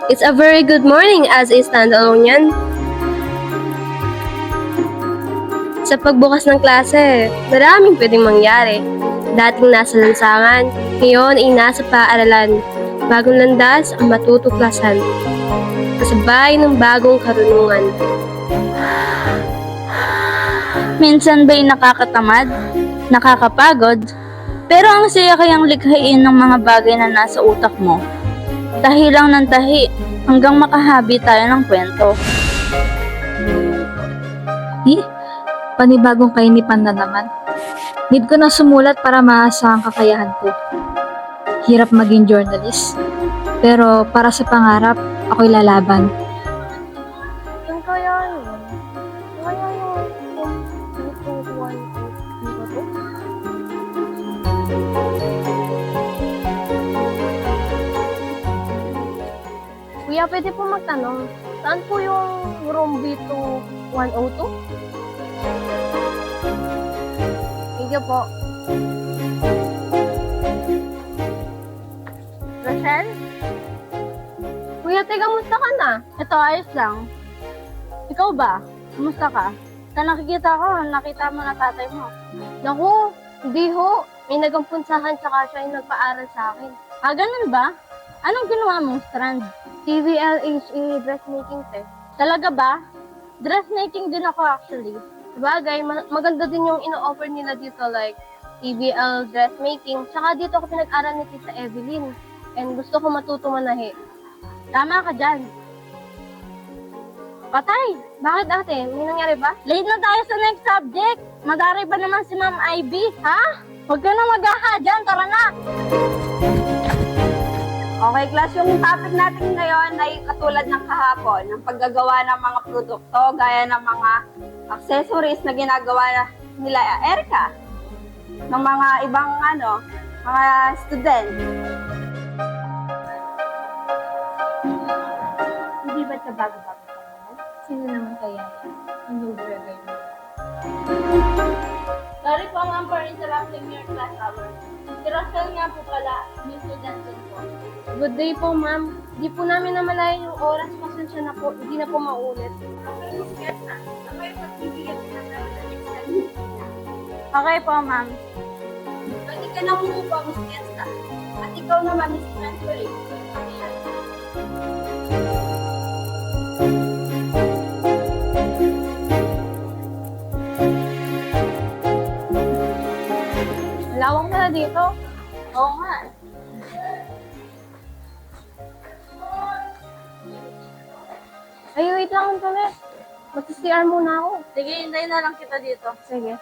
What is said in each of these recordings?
It's a very good morning as a standalone yan. Sa pagbukas ng klase, maraming pwedeng mangyari. Dating nasa lansangan, ngayon ay nasa paaralan. Bagong landas ang matutuklasan. Kasabay ng bagong karunungan. Minsan ba'y nakakatamad, nakakapagod, pero ang saya kayang likhain ng mga bagay na nasa utak mo. Tahi lang ng tahi hanggang makahabi tayo ng kwento. Panibagong kainipan na naman. Need ko na sumulat para maasa ang kakayahan ko. Hirap maging journalist. Pero para sa pangarap, ako'y lalaban. Saan kaya yun? Kaya yun? Dito, one, dito to? Kuya, pwede po magtanong. Saan po yung room B2102? Thank you po. Rochelle, Kuya, teka, musta ka na? ito ayos lang. Ikaw ba? Kumusta ka? Sa nakikita ko, nakita mo na tatay mo. Naku, hindi ho. May nagampunsahan tsaka siya yung nagpaaral sa akin. Ah, ganun ba? Anong ginawa mong strand? TVLHE dressmaking test. Talaga ba? Dressmaking din ako actually. Sabagay, maganda din yung ino-offer nila dito like TVL dressmaking. Tsaka dito ako pinag-aral ni Tita Evelyn. And gusto ko matuto manahi. Tama ka dyan. Patay! Bakit ate? May nangyari ba? Late na tayo sa next subject. Madaray ba naman si Ma'am Ivy? Ha? Huwag ka na mag-aha dyan. Tara na! Okay, class, yung topic natin ngayon ay katulad ng kahapon, ng paggagawa ng mga produkto gaya ng mga accessories na ginagawa nila Erica ng mga ibang mga student. Hindi ba't ka bago-bago pa naman? Sino naman kaya yan? Yung brother mo. Sorry po ma'am for interrupting your class hours. Si Rochelle nga po pala, new student din po. Good day po, ma'am. Di po namin namalayan yung oras. Pasensya na po. Hindi na po maulit. Okay po ma'am. Pwede ka na umupo, Miss Kensta. At ikaw naman, Miss Transferring. Lawang na dito. Oo nga. Ay, wait lang ulit. Mag-CR muna ako. Sige, hintayin na lang kita dito. Sige.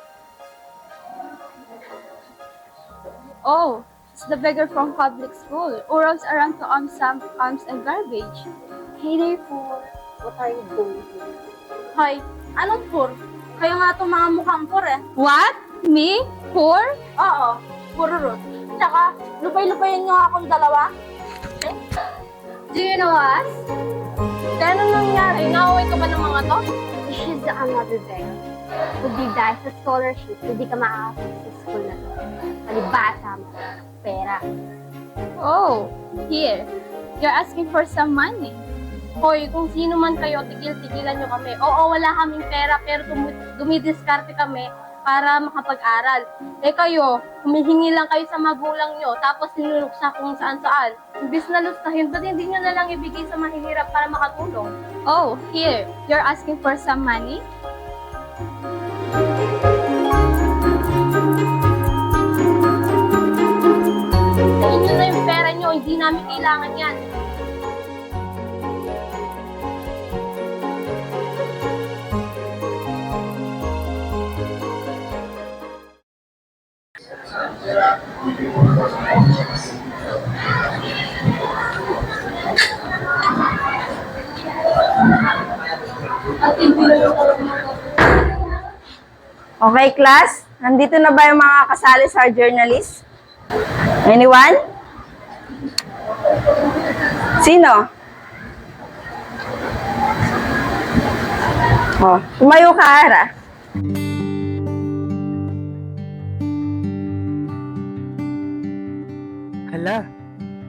Oh, it's the beggar from public school who rolls around to arms and garbage. Hey there, fool. What are you doing here? Hoy, anong poor? Kayo nga itong mga mukhang poor eh. What? Me? Poor? Oo, puro root. Tsaka, lupay-lupayin nyo akong dalawa. Do you know us? Kaya anong nangyari? Naaway ka ba ng mga to? She's another beggar. Kung di dahil sa scholarship, hindi ka makakasal sa school na to. Palibasa mo. Pera. Oh, here. You're asking for some money. Hoy, kung sino man kayo, tigil-tigilan nyo kami. Oo, wala kaming pera, pero dumidiskarte kami para makapag-aral. Eh kayo, humihingi lang kayo sa magulang nyo, tapos sinuluksa kung saan-saan. Imbis na lustahin, ba't hindi nyo na lang ibigay sa mahihirap para makatulong? Oh, here. You're asking for some money? Sa inyo na yung pera nyo, hindi namin kailangan yan. Okay, class? Nandito na ba yung mga kasali sa journalist? Anyone? Sino? Oh, tumayo ka, Ara. Hala,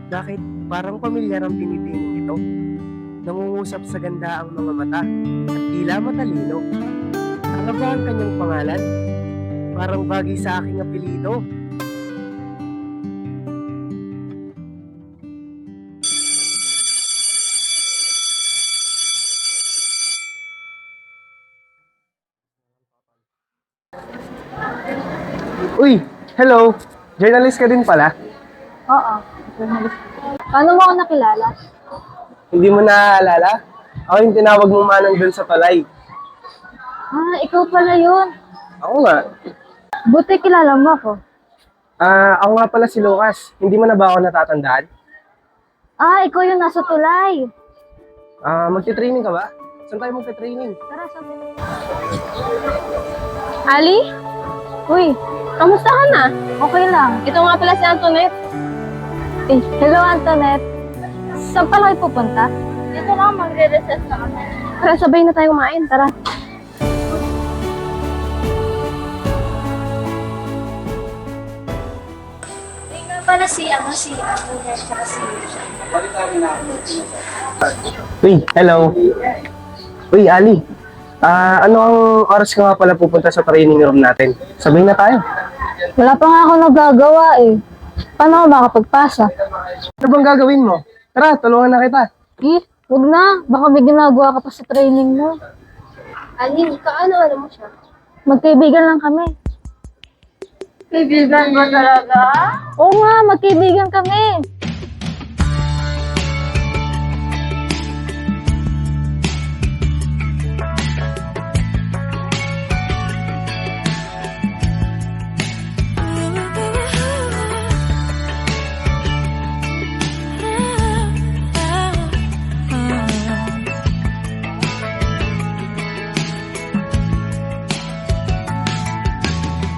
bakit parang pamilyar ang binibining ito? Nangungusap sa ganda ang mga mata at tila matalino. Ano ba ang kanyang pangalan? Parang bagay sa aking apelido. Uy, hello! Journalist ka din pala? Oo. Paano mo ako nakilala? Hindi mo naaalala? Ako yung tinawag mong manang dun sa palay. Ah, ikaw pala yun. Ako nga. Buti kilala mo ako. Ako nga pala si Lucas. Hindi mo na ba ako natatandaan? Ah, ikaw yung nasa tulay. Magti-training ka ba? Saan tayo magti-training? Tara, sabi. Ali? Uy, kamusta ka na? Okay lang. Ito nga pala si Antoinette. Eh, hello Antoinette. Saan pala kayo pupunta? Dito lang, magre-recess na kami. Tara, sabay na tayo kumain. Tara. Pala si Antoinette tsaka si Uy, hello. Uy, Ali. Ano ang oras ka nga pala pupunta sa training room natin? Sabay na tayo. Wala pa nga ako nagagawa eh. Paano ako makapagpasa? Ano bang gagawin mo? Tara, tulungan na kita. Eh, huwag na. Baka may ginagawa ka pa sa training mo. Ali, kaano mo siya? Magkaibigan lang kami. Kaibigan ba talaga? Oo nga, magkaibigan kami.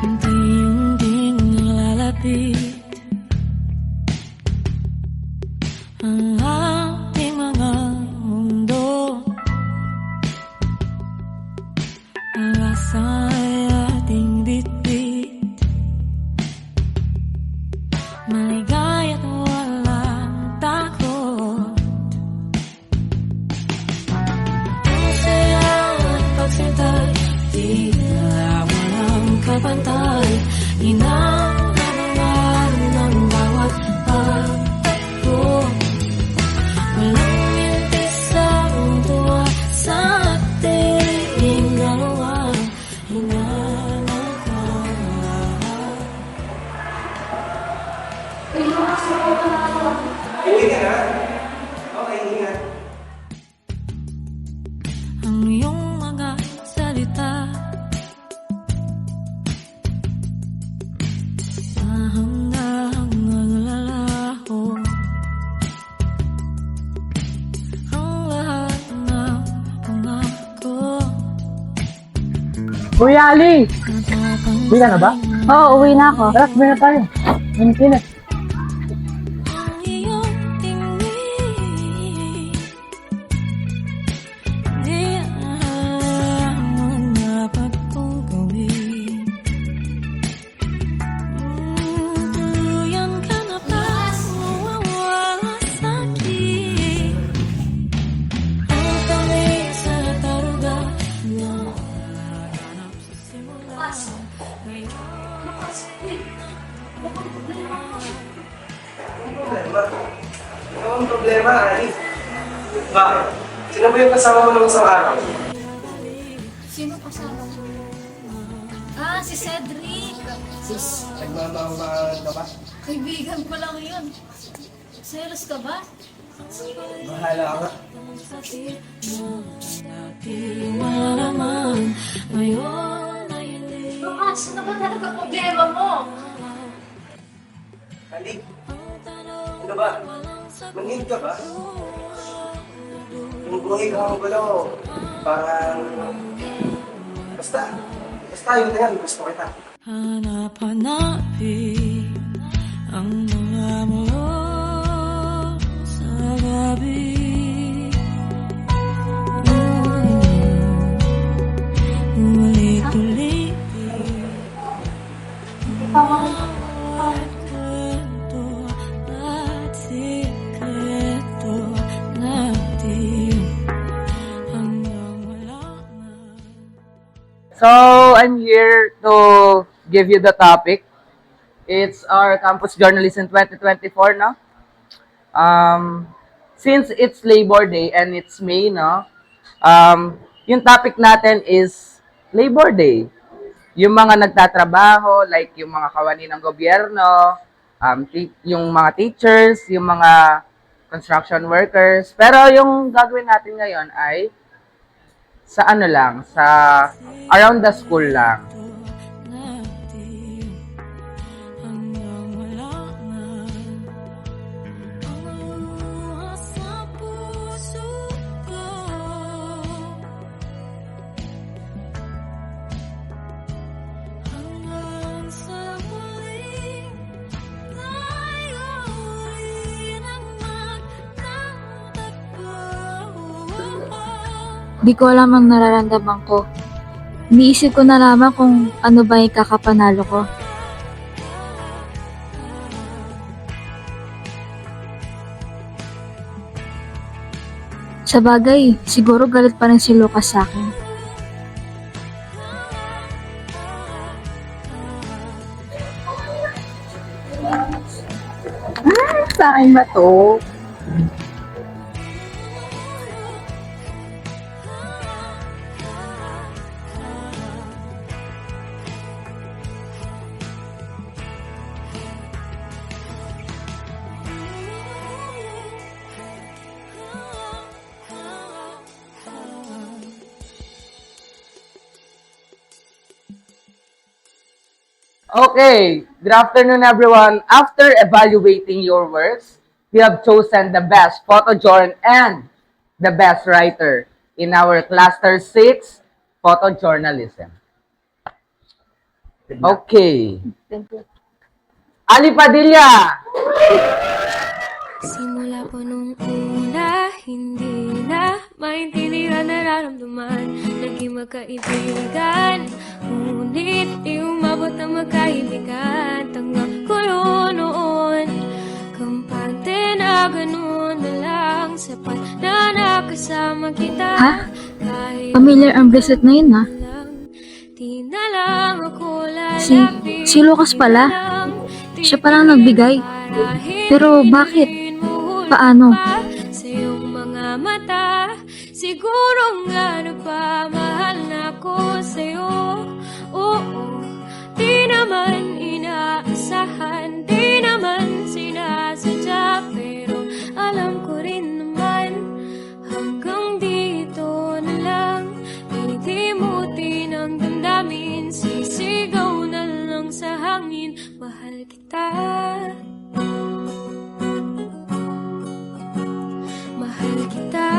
Unti-unting lalapit ang ating mga mundo. Alasay ating bitbit, maligay at walang takot. Ang saya at pagsintay, tila walang kapantay. Inangalan ng bawat pagtakbo, walang mintis ang tuwa sa ating dalawa. Ang iyong mga salita, dahan-dahang naglalaho. Ang lahat ng pangako, Uy, Ali! Uwi ka na ba? Oo, uwi na ako. Tara, sabay na tayo. Nanti na. ang iyong tingin, di alam ang dapat kong gawin. Tuluyan ka na ba mawawala sa'kin? Ang tamis sa taruga na naganap sa simula. Ngayon Ikaw ang problema, Ali. Bakit? Sino ba yung kasama mo nung isang araw? sino kasama mo? Ah, si Cedric. Nagmamahal ka ba? Kaibigan ko lang yun. Selos ka ba? Bahala ka nga. Wala naman. Ngayon ay hindi. Lucas, ano ba talaga problema mo? Ali, ano ba? Manhid ka ba? Yung buhay ka ang gulo. Parang... Basta yun na yan. Gusto kita. Hanap-hanapin ang mga mulo sa gabi. Ulit-ulit bawat kwento at sikreto natin. I'm here to give you the topic. It's our Campus Journalism 2024, no? Since it's Labor Day and it's May, no? Yung topic natin is Labor Day. Yung mga nagtatrabaho, like yung mga kawani ng gobyerno, yung mga teachers, yung mga construction workers. Pero yung gagawin natin ngayon ay sa ano lang, sa around the school lang. Di ko alam ang nararamdaman ko. Iniisip ko na lamang kung ano ba yung kakapanalo ko. Sa bagay, siguro galit pa rin si Lucas sa akin. Sa akin ba to? Okay, good afternoon everyone. After evaluating your works, we have chosen the best photojourn and the best writer in our Cluster 6 Photojournalism. Okay. Ali Padilla! Simula po nung una, hindi na maintindihan nararamdaman. Naging magkaibigan, ngunit di umabot na magkaibigan. Tanga ko noon, kampante na ganun na lang. Sapat na nakasama kita. Ha? Kahit Familiar ang bracelet na yun, ha? lang, di na lang ako Si Lucas pala. Siya palang nagbigay. Pero bakit? Paano? Sa iyong mga mata, siguro nga nagpamahal na ako sa'yo. Oo, di naman inaasahan, di naman sinasadya. Pero alam ko rin naman, hanggang dito na lang. Pinitimutin ang damdamin, sisigaw na lang sa hangin. Mahal kita. Mahal kita.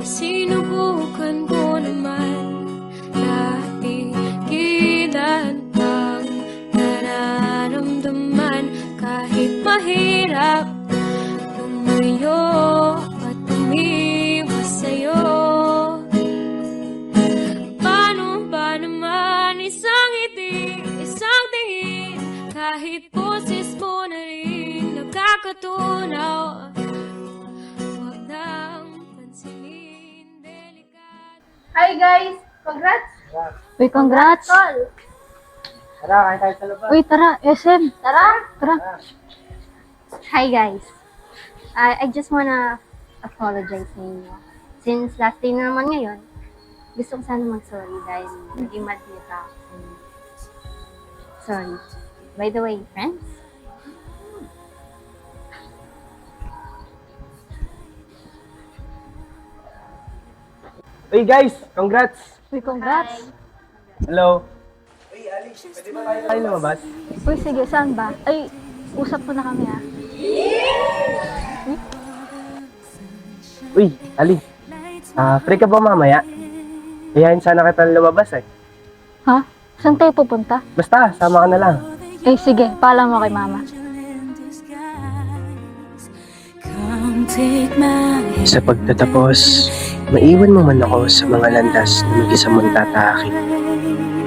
Sinubukan ko naman dati kilan ang nararamdaman. Kahit mahirap lumayo at umiwas sa'yo. Paano ba naman isang ngiti, isang tingin, kahit boses mo na rin nakakatunaw. Huwag nang pansinin, delikado. Hi guys! Congrats! Uy, congrats! Tol! Tara, kain tayo sa labas. Uy, tara, SM. Tara! Tara. Hi guys! I just wanna apologize sa inyo. Since last day na naman ngayon, gusto ko sana mag-sorry dahil naging mad nito ako. Sorry. By the way, friends, Uy guys, congrats! Uy, congrats. Hello. Uy, Ali, pwede ba tayo lumabas? Uy, sige, saan ba? Ay, usap ko na kami, ha? Uy, Ali. Free ka ba mamaya? Iyahin sana kita lumabas eh. Ha? Saan tayo pupunta? Basta, sama ka na lang. Eh, sige, paalam mo kay mama. Sa pagtatapos, maiwan mo man ako sa mga landas na mag-isa mong tatahakin.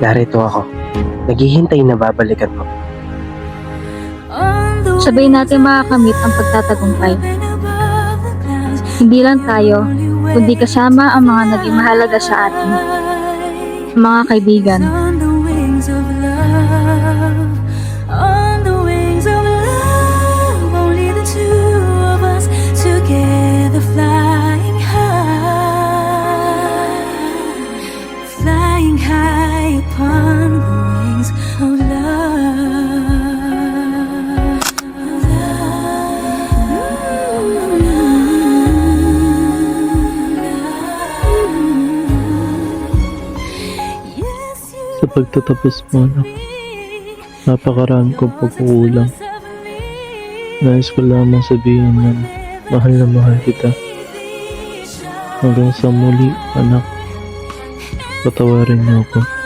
Narito ako, naghihintay na babalikan mo. Sabay natin makakamit ang pagtatagumpay. Hindi lang tayo, kundi kasama ang mga naging mahalaga sa atin. Mga kaibigan. On the wings of love, on the wings of love, only the two of us together flying high upon the wings of love. Yes, you Sa pagtatapos mo, anak, napakarami kong pagkukulang. Nais ko lamang sabihin na mahal kita. Hanggang sa muli, anak, patawarin niyo ako.